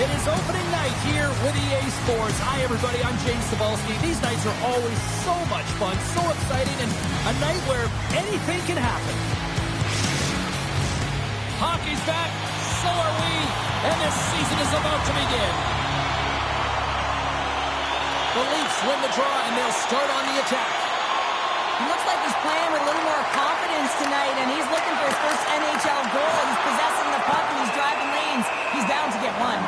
It is opening night here with EA Sports. Hi, everybody. I'm James Cebulski. These nights are always so much fun, so exciting, and a night where anything can happen. Hockey's back. So are we. And this season is about to begin. The Leafs win the draw, and they'll start on the attack. He looks like he's playing with a little more confidence tonight, and he's looking for his first NHL goal. He's possessing the puck, and he's driving lanes. He's bound to get one.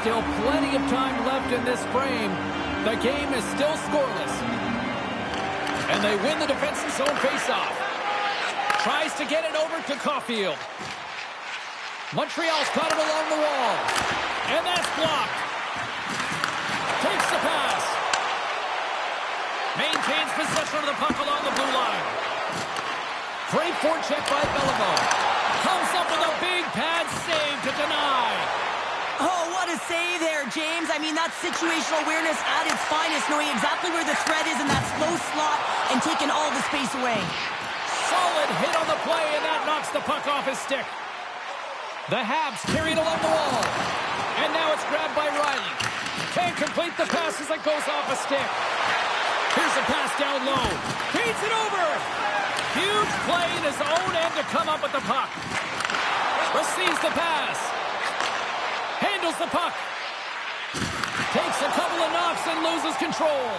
Still plenty of time left in this frame. The game is still scoreless. And they win the defensive zone faceoff. Tries to get it over to Caulfield. Montreal's got it along the wall. And that's blocked. Takes the pass. Maintains possession of the puck along the blue line. Great forecheck by Beliveau. Comes up with a big pad save to deny. Oh, what a save there, James. I mean, that's situational awareness at its finest, knowing exactly where the threat is in that slow slot and taking all the space away. Solid hit on the play, and that knocks the puck off his stick. The Habs carry it along the wall. And now it's grabbed by Riley. Can't complete the pass as it goes off a stick. Here's a pass down low. Feeds it over. Huge play in his own end to come up with the puck. Receives the pass. Handles the puck. Takes a couple of knocks and loses control.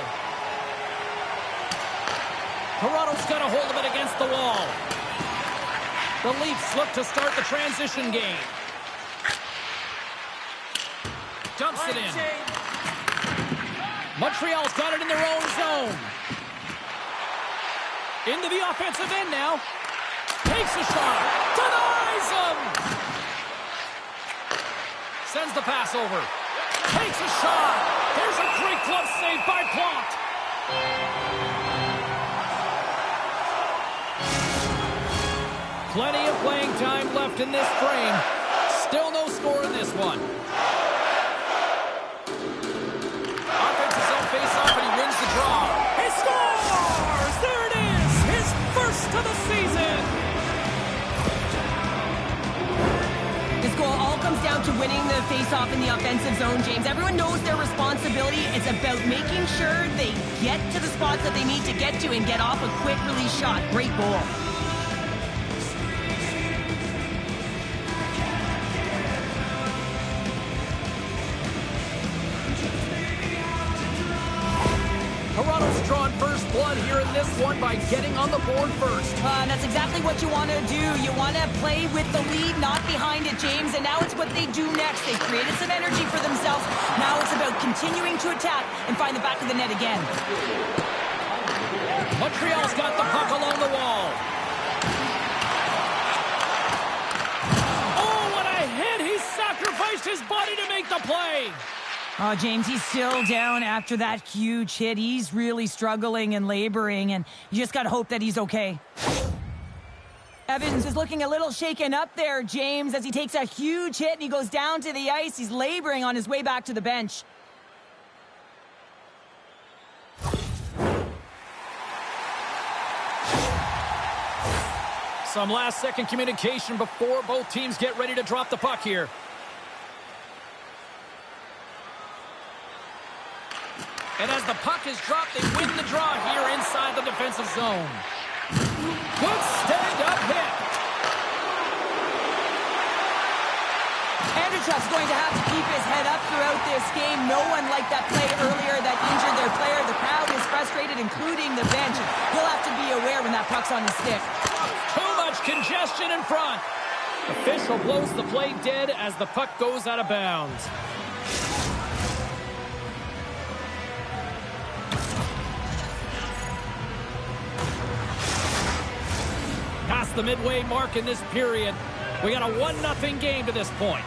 Toronto's got a hold of it against the wall. The Leafs look to start the transition game. Dumps it in. Montreal's got it in their own zone. Into the offensive end now. Takes a shot. Denies him. Sends the pass over. Takes a shot. There's a great glove save by Plot. Plenty of playing time left in this frame. Still no score in this one. Offensive zone face-off, and he wins the draw. He scores! There it is! His first of the season! This goal all comes down to winning the face-off in the offensive zone, James. Everyone knows their responsibility. It's about making sure they get to the spots that they need to get to and get off a quick release shot. Great goal. Toronto's drawn first blood here in this one by getting on the board first. And that's exactly what you want to do. You want to play with the lead, not behind it, James. And now it's what they do next. They've created some energy for themselves. Now it's about continuing to attack and find the back of the net again. Montreal's got the puck along the wall. Oh, what a hit! He sacrificed his body to make the play. Oh, James, he's still down after that huge hit. He's really struggling and laboring, and you just got to hope that he's okay. Evans is looking a little shaken up there, James, as he takes a huge hit and he goes down to the ice. He's laboring on his way back to the bench. Some last-second communication before both teams get ready to drop the puck here. And as the puck is dropped, they win the draw here inside the defensive zone. Good stand-up hit. Andrechuk's going to have to keep his head up throughout this game. No one liked that play earlier that injured their player. The crowd is frustrated, including the bench. He'll have to be aware when that puck's on his stick. Too much congestion in front. Official blows the play dead as the puck goes out of bounds. Past the midway mark in this period. We got a 1-0 game to this point.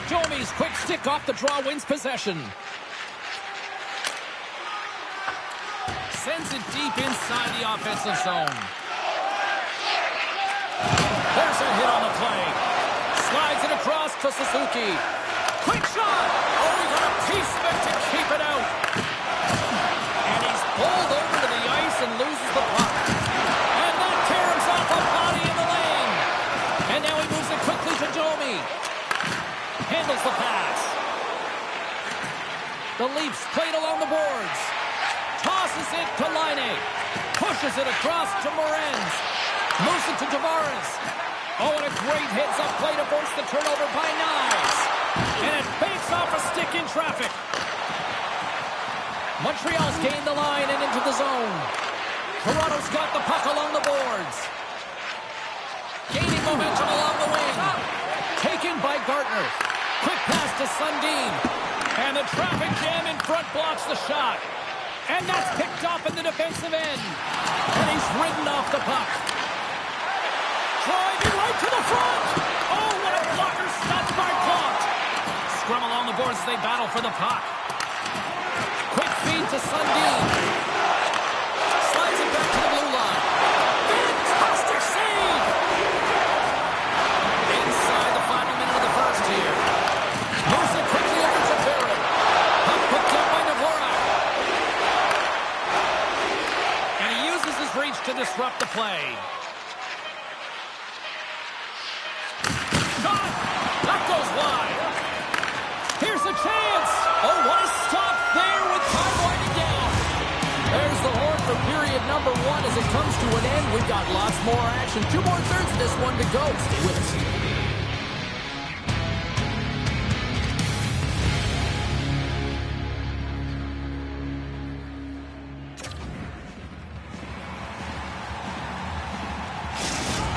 Domi's quick stick off the draw wins possession. Sends it deep inside the offensive zone. There's a hit on the play. Slides it across to Suzuki. Quick shot! Oh, he got a piece of it to keep it out. And he's pulled over to the ice and loses the puck. handles the pass. The Leafs played along the boards. Tosses it to Laine. Pushes it across to Morenz. Moves it to Tavares. Oh, and a great heads-up play to force the turnover by Knies. And it fakes off a stick in traffic. Montreal's gained the line and into the zone. Toronto's got the puck along the boards. Gaining momentum along the wing. Taken by Gartner. Quick pass to Sundin. And the traffic jam in front blocks the shot. And that's picked off in the defensive end. And he's ridden off the puck. Driving right to the front. Oh, what a blocker stopped by Plot. Scrum along the boards as they battle for the puck. Quick feed to Sundin. Slides it back to the blue line. Fantastic save. Inside the final minute of the first here. Moves it quickly over to Barron. Puck picked up by Dvorak. And he uses his reach to disrupt the play. Shot! That goes wide. Here's a chance. Oh, what a stop there with time winding down. There's the horn for period number 1 as it comes to an end. We've got lots more action. 2 more thirds of this one to go. Stay with us.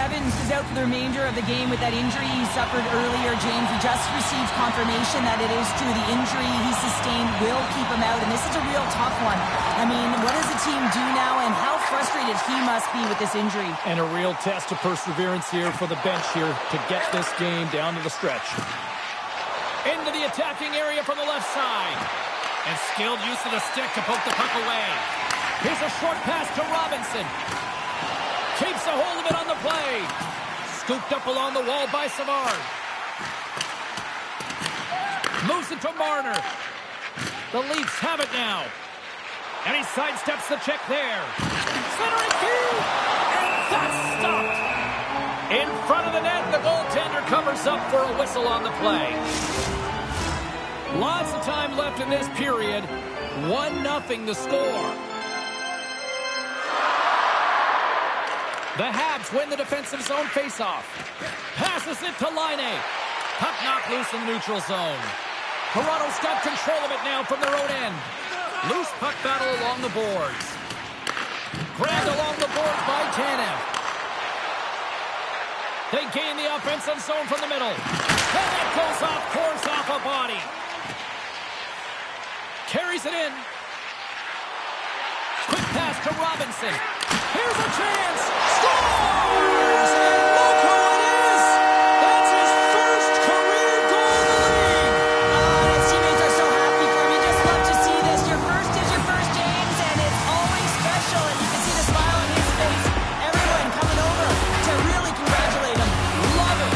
Evans is out for the remainder of the game with that injury he suffered earlier. James, we just received confirmation that it is true. The injury he sustained will keep him out, and this is a real tough one. I mean, what does the team do now, and how frustrated he must be with this injury? And a real test of perseverance here for the bench here to get this game down to the stretch. Into the attacking area from the left side. And skilled use of the stick to poke the puck away. Here's a short pass to Robinson. Keeps a hold of it on the play. Scooped up along the wall by Savard. Moves it to Marner. The Leafs have it now. And he sidesteps the check there. Centering feed. And that's stopped. In front of the net, the goaltender covers up for a whistle on the play. Lots of time left in this period. 1-0 the score. The Habs win the defensive zone faceoff. Passes it to Laine. Puck knocked loose in the neutral zone. Toronto's got control of it now from their own end. Loose puck battle along the boards. Grabbed along the boards by Tanev. They gain the offensive zone from the middle. And that goes off, pours off a body. Carries it in. Quick pass to Robinson. Here's a chance. Scores! And look who it is! That's his first career goal in the league. His teammates are so happy for him. You just love to see this. Your first is your first, James, and it's always special. And you can see the smile on his face. Everyone coming over to really congratulate him. Love it.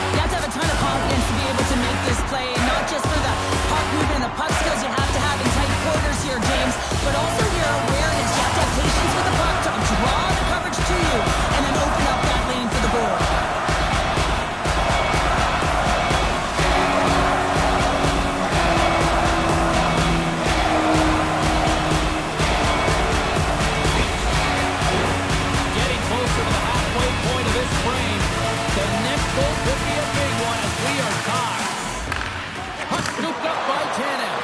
You have to have a ton of confidence to be able to make this play, not just for the puck movement and the puck skills you have to have in tight quarters here, James, but also your awareness. You have to have patience with the puck to draw the coverage to you and then open up that lane for the goal. Getting closer to the halfway point of this frame. The next goal could be a big one as we are tied. Puck scooped up by Tanev.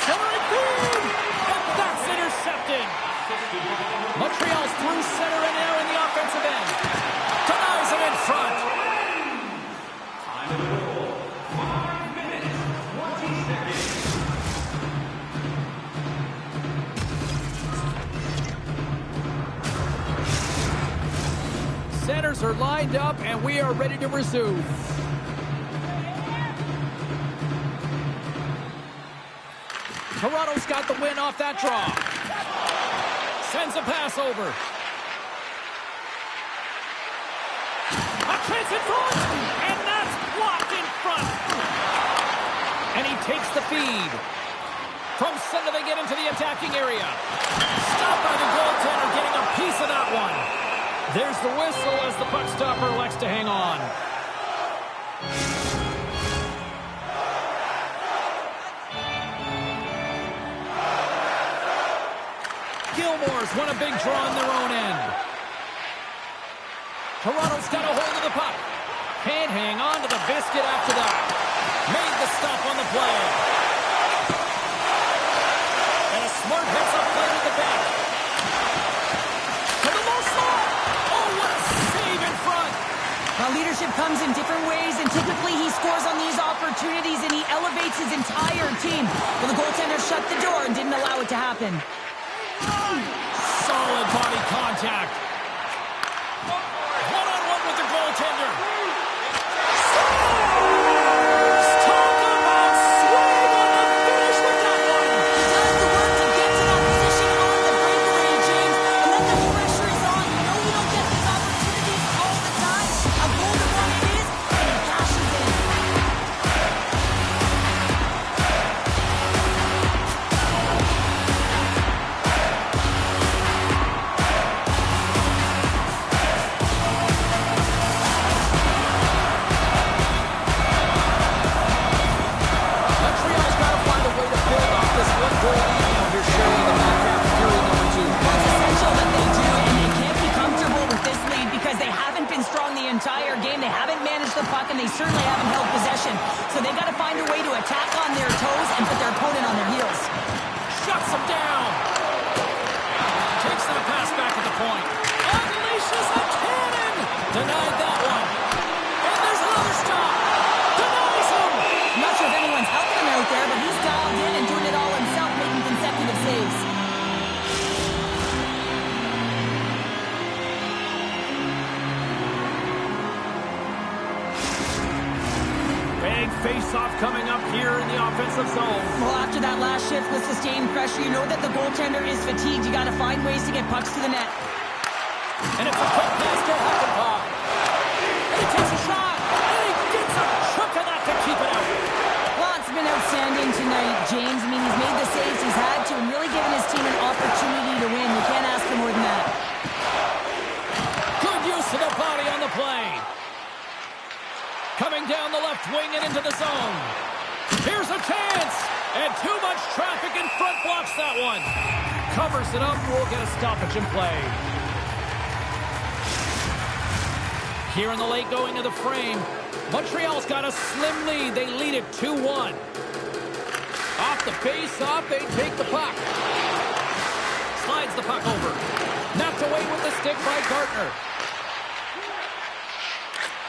Centering feed! And that's intercepted. Montreal's through center and now in the offensive end. Denies it in front. Centers are lined up and we are ready to resume. Toronto's got the win off that draw. Sends a pass over. A chance in front! And that's blocked in front. And he takes the feed. From center they get into the attacking area. Stopped by the goaltender getting a piece of that one. There's the whistle as the puck stopper elects to hang on. won a big draw on their own end. Toronto's got a hold of the puck. Can't hang on to the biscuit after that. Made the stop on the play. And a smart heads-up play with the back. To the low slot. Oh, what a save in front. Now, leadership comes in different ways, and typically he scores on these opportunities, and he elevates his entire team. Well, the goaltender shut the door and didn't allow it to happen. Solid body contact. One-on-one with the goaltender. Talk about swing on the finish with that one. He does the work to get to that position on the breakaway, James. And when the pressure is on, you know you don't get these opportunities all the time. A golden one it is, and he cashes in. Montreal's got to find a way to build off this one-goal lead now here, Sherry, in the back half of period number 2. Well, it's essential that they do, and they can't be comfortable with this lead because they haven't been strong the entire game. They haven't managed the puck, and they certainly haven't held possession. So they've got to find a way to attack on their toes and put their opponent on their heels. Shuts him down. Takes the pass back at the point. Unleashes a cannon. Denied that one. And there's another stop. Denies him. I'm not sure if anyone's helping him out there, but he's dialed in and doing it all himself, making consecutive saves. Big face-off coming up here in the offensive zone. Well, after that last shift with sustained pressure, you know that the goaltender is fatigued. You got to find ways to get pucks to the net. And it's a quick pass to Hackenpah. And he takes a shot. And he gets a chunk of that to keep it out. Well, it's been outstanding tonight, James. I mean, he's made the saves he's had to and really given his team an opportunity to win. You can't ask for more than that. Good use of the body on the play. Coming down the left wing and into the zone. Here's a chance. And too much traffic in front blocks that one. Covers it up. We'll get a stoppage in play. Here in the late going of the frame, Montreal's got a slim lead. They lead it 2-1. Off the face-off, they take the puck. Slides the puck over. Knocked away with the stick by Gartner.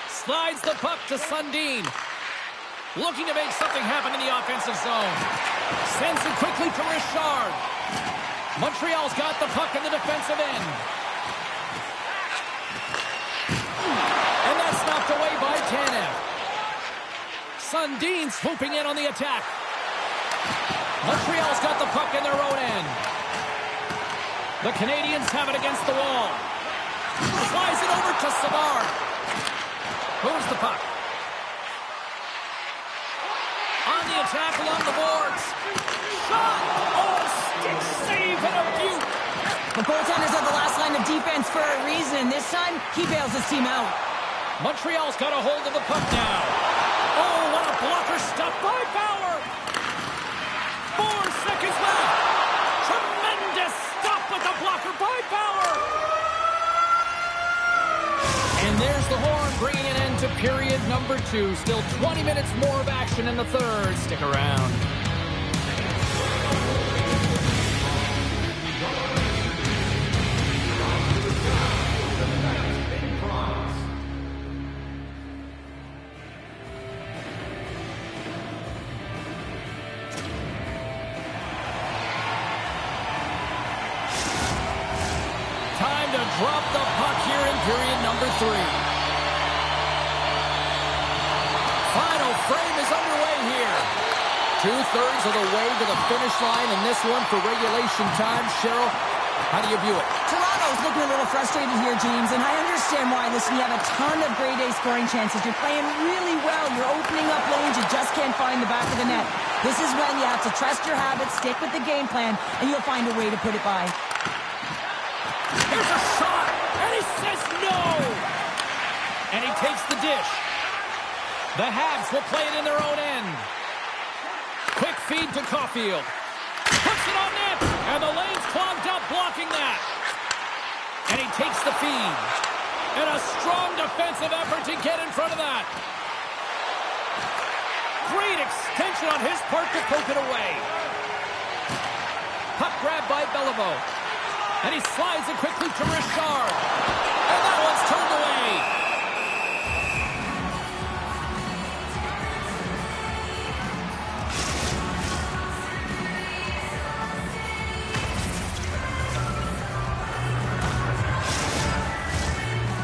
Slides the puck to Sundin. Looking to make something happen in the offensive zone. Sends it quickly to Richard. Montreal's got the puck in the defensive end. And that's knocked away by Tanev. Sundin swooping in on the attack. Montreal's got the puck in their own end. The Canadiens have it against the wall. Slides it over to Savard. Moves the puck. On the attack along the boards. Shot! Oh, stick save and a beaut. The goaltenders are the last line of defense for a reason, and this time, he bails his team out. Montreal's got a hold of the puck now. Oh, what a blocker stop by Bauer. 4 seconds left. Tremendous stop with the blocker by Bauer. And there's the horn, bringing an end to period number 2. Still 20 minutes more of action in the third. Stick around. Time to drop the puck here in period number 3. Final frame is underway here. 2/3 of the way to the finish line in this one for regulation time. Cheryl, how do you view it? Toronto's looking a little frustrated here, James, and I understand why. Listen, you have a ton of grade A scoring chances. You're playing really well. You're opening up lanes. You just can't find the back of the net. This is when you have to trust your habits, stick with the game plan, and you'll find a way to put it by. Here's a shot, and he says no. And he takes the dish. The Habs will play it in their own end. Quick feed to Caulfield. Puts it on net, and the lane's clogged up blocking that. And he takes the feed. And a strong defensive effort to get in front of that. Great extension on his part to poke it away. Puck grabbed by Beliveau. And he slides it quickly to Richard. And that one's turned away.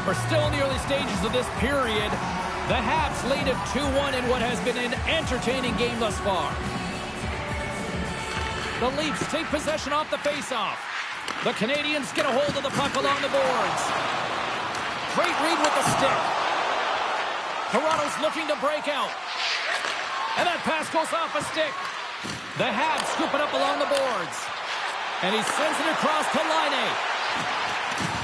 We're still in the early stages of this period. The Habs lead it 2-1 in what has been an entertaining game thus far. The Leafs take possession off the faceoff. The Canadiens get a hold of the puck along the boards. Great read with the stick. Toronto's looking to break out. And that pass goes off a stick. The Habs scoop it up along the boards. And he sends it across to Laine.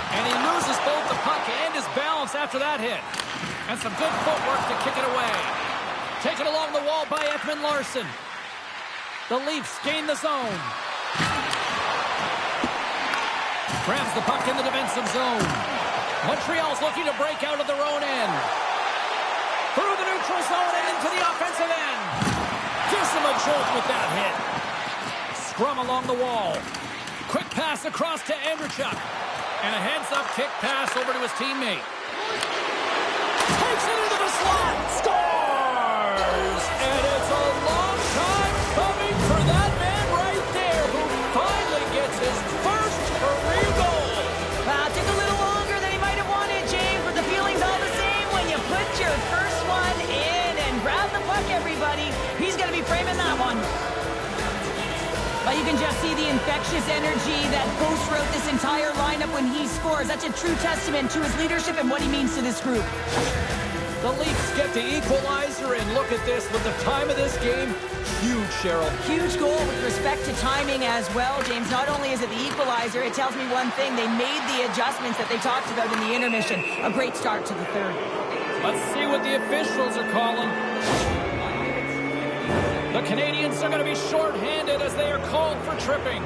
And he loses both the puck and his balance after that hit. And some good footwork to kick it away. Taken along the wall by Ekman Larsson. The Leafs gain the zone. Grabs the puck in the defensive zone. Montreal's looking to break out of their own end. Through the neutral zone and into the offensive end. Gives him a jolt with that hit. Scrum along the wall. Quick pass across to Andrechuk. And a heads-up kick pass over to his teammate. Takes it into the slot. Scores! And it's a long time coming for that man right there who finally gets his first career goal. Well, it took a little longer than he might have wanted, James, but the feeling's all the same when you put your first one in and grab the puck, everybody. He's going to be framing that one. But you can just see the infectious energy that goes throughout this entire lineup when he scores. That's a true testament to his leadership and what he means to this group. The Leafs get the equalizer, and look at this. With the time of this game, huge, Cheryl. Huge goal with respect to timing as well, James. Not only is it the equalizer, it tells me one thing. They made the adjustments that they talked about in the intermission. A great start to the third. Let's see what the officials are calling. The Canadiens are going to be shorthanded as they are called for tripping.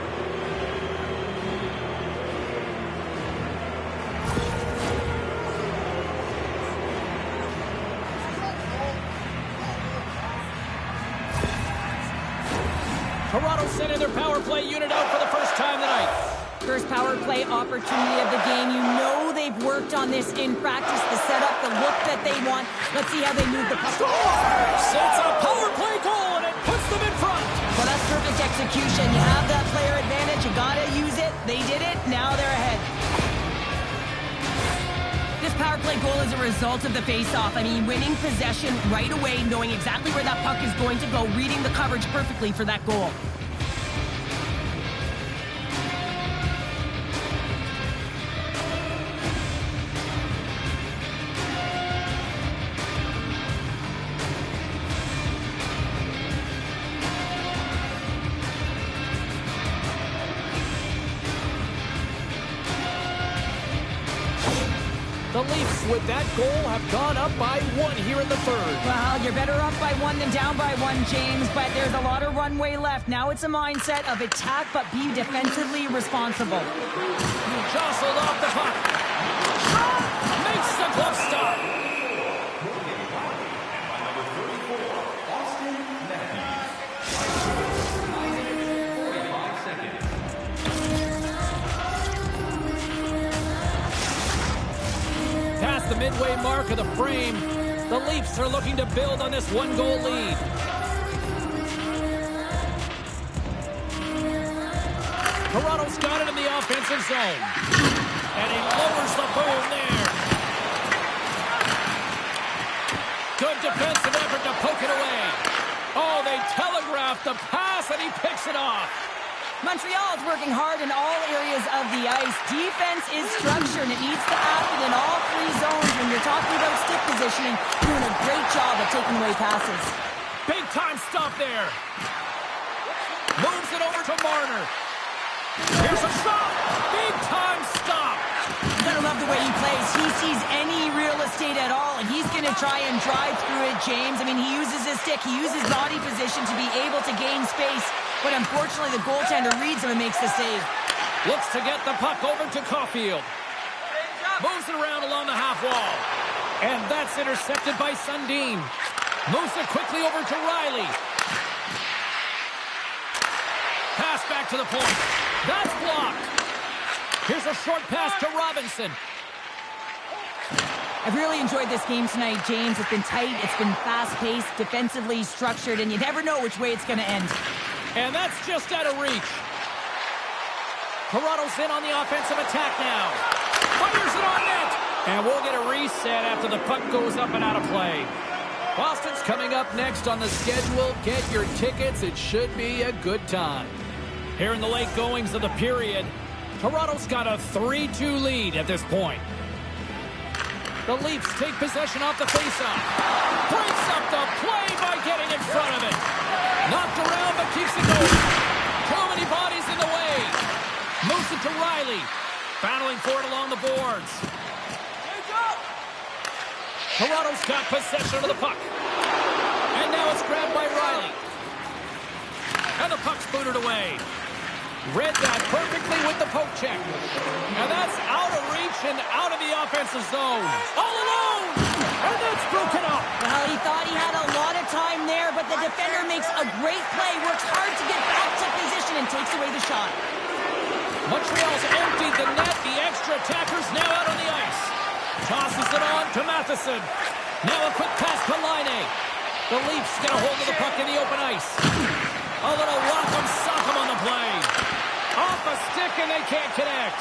Toronto sending their power play unit out for the first time tonight. First power play opportunity of the game. You know they've worked on this in practice, the setup, the look that they want. Let's see how they move the puck. It's a power play goal, and it puts them in front. Well, that's perfect execution. You have that player advantage. You got to use it. They did it. Now they're ahead. This power play goal is a result of the face-off. I mean, winning possession right away, knowing exactly where that puck is going to go, reading the coverage perfectly for that goal. The Leafs, with that goal, have gone up by 1 here in the third. Well, you're better up by 1 than down by 1, James, but there's a lot of runway left. Now it's a mindset of attack, but be defensively responsible. Jostled off the puck. Shot! Makes the glove stop. Past the midway mark of the frame, the Leafs are looking to build on this one-goal lead. Toronto's got it in the offensive zone. And he lowers the boom there. Good defensive effort to poke it away. Oh, they telegraphed the pass, and he picks it off. Montreal is working hard in all areas of the ice. Defense is structured, and it needs to happen in all three zones. When you're talking about stick positioning, doing a great job of taking away passes. Big time stop there. Moves it over to Marner. Here's a shot. Big time stop. You gotta love the way he plays. He sees any real estate at all, and he's gonna try and drive through it, James. I mean, he uses his stick, he uses body position to be able to gain space, but unfortunately the goaltender reads him and makes the save. Looks to get the puck over to Caulfield. Moves it around along the half wall. And that's intercepted by Sundin. Moves it quickly over to Riley. Pass back to the point. That's blocked. Here's a short pass to Robinson. I've really enjoyed this game tonight, James. It's been tight, it's been fast-paced, defensively structured, and you never know which way it's going to end. And that's just out of reach. Toronto's in on the offensive attack now. Fires it on net. And we'll get a reset after the puck goes up and out of play. Boston's coming up next on the schedule. Get your tickets. It should be a good time. Here in the late goings of the period, Toronto's got a 3-2 lead at this point. The Leafs take possession off the faceoff. Breaks up the play by getting in front of it. Knocked around but keeps it going. Too many bodies in the way. Moves it to Riley. Battling for it along the boards. Toronto's got possession of the puck. And now it's grabbed by Riley. And the puck's booted away. Read that perfectly with the poke check. And that's out of reach and out of the offensive zone. All alone! And that's broken up. Well, he thought he had a lot of time there, but the defender makes a great play, works hard to get back to position, and takes away the shot. Montreal's emptied the net. The extra attacker's now out on the ice. Tosses it on to Matheson. Now a quick pass to Laine. The Leafs get a hold of the puck in the open ice. A little rock'em sock'em on the play. Off a stick and they can't connect.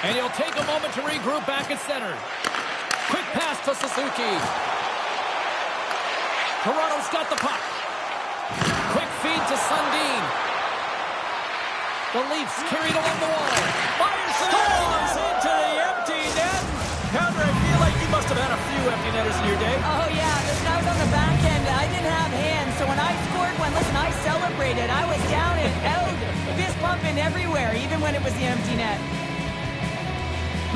And he'll take a moment to regroup back at center. Quick pass to Suzuki. Toronto's got the puck. Quick feed to Sundin. The Leafs carried along the wall. Fires storms into the empty net. Counter, I feel like you must have had a few empty netters in your day. Oh, yeah. Listen, I was on the back end. I didn't have hands, so when I scored one, listen, I celebrated. I was down and out, fist pumping everywhere, even when it was the empty net.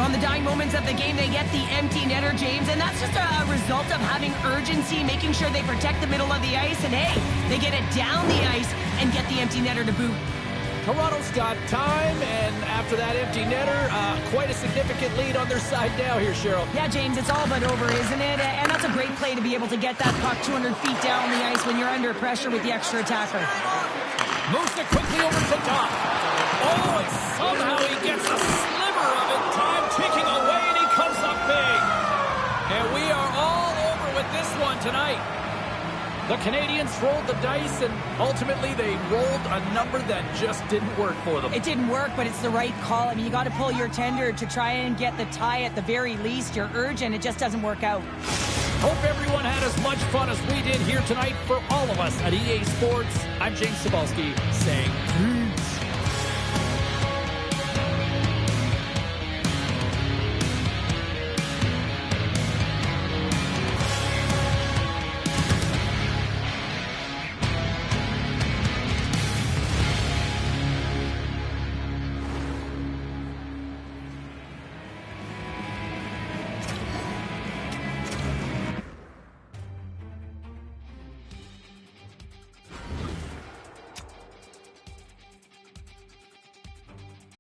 On the dying moments of the game, they get the empty netter, James, and that's just a result of having urgency, making sure they protect the middle of the ice, and hey, they get it down the ice and get the empty netter to boot. Toronto's got time, and after that empty netter, quite a significant lead on their side now here, Cheryl. Yeah, James, it's all but over, isn't it? And that's a great play to be able to get that puck 200 feet down the ice when you're under pressure with the extra attacker. Moves it quickly over to Doc. Oh, and somehow he gets a sliver of it. Time ticking away, and he comes up big. And we are all over with this one tonight. The Canadiens rolled the dice, and ultimately they rolled a number that just didn't work for them. It didn't work, but it's the right call. I mean, you got to pull your tender to try and get the tie at the very least. You're urgent. It just doesn't work out. Hope everyone had as much fun as we did here tonight. For all of us at EA Sports, I'm James Cebulski saying